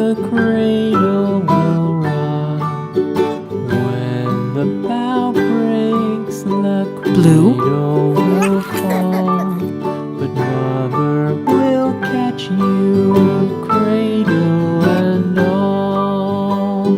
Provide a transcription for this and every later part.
the cradle will rock. When the bough breaks, the cradle will fall. But Mother will catch you, cradle and all.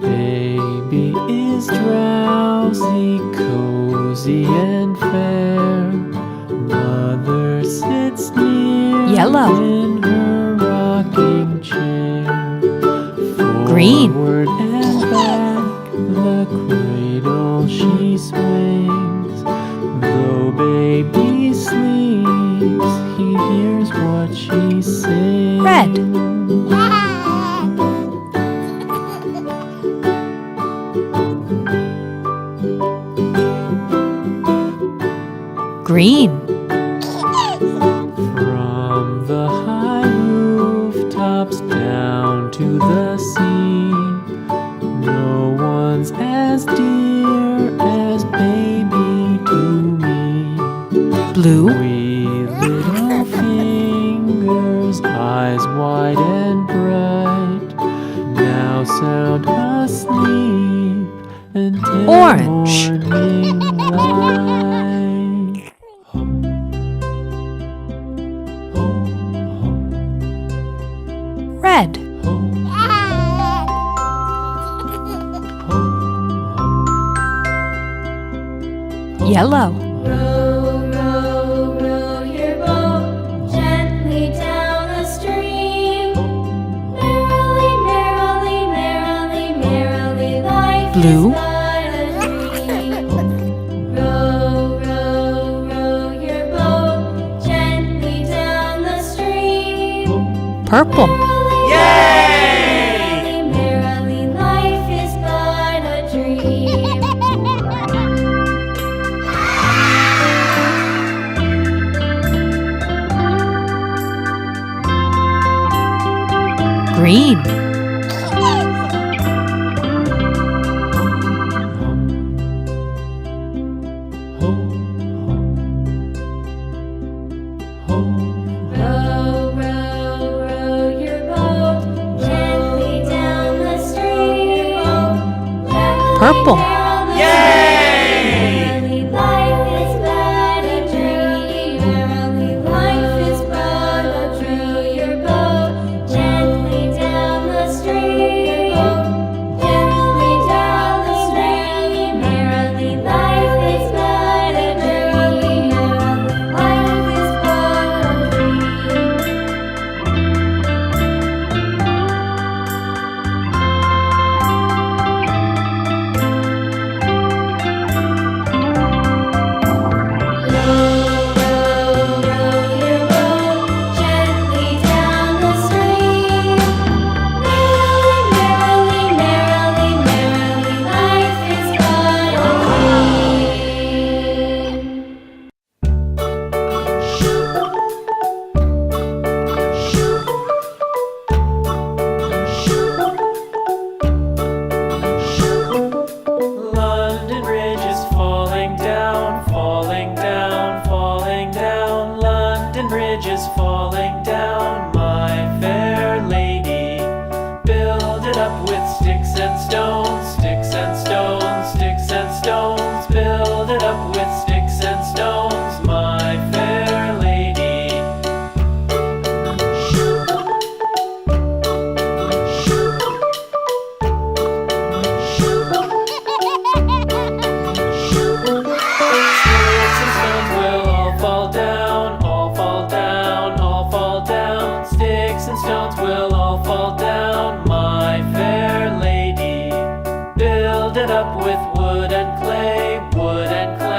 Baby is drowsy, cozy and fair. Mother sits near Yellow. in her rocking chair. Green. Forward and back, the cradle she swings. Though baby sleeps, he hears what she sings. Red. Green. From the high rooftops down to the sea, no one's as dear as baby to me. Blue. Wee little fingers, eyes wide and bright, now sound asleep until Orange. morning light. Red. Yellow. Row, row, row your boat gently down the stream. Merrily, merrily, merrily, merrily, life Blue. is but a dream. Row, row, row your boat gently down the stream. Purple. Merrily, merrily, life is but a dream. Green. Row, row, row your boat gently down the stream. Merrily, Purple. merrily, merrily, life is but a dream. Merrily, life is but a dream. Your boat gently down the stream. Gently down the stream. Merrily, life is but a dream. Merrily, life is but a dream. Row, row, row your boat gently down the stream. Merrily, merrily, merrily, merrily, life is but a dream. London Bridge is falling down, falling down, falling down. London Bridge is falling down, my fair lady. Build it up with sticks and stones, sticks and stones, sticks and stones. Build it up with sticks and stones, my fair lady. Sticks and stones will all fall down, all fall down, all fall down. Sticks and stones will all fall down, my fair lady. Build it up with wood and clay, wood and clay.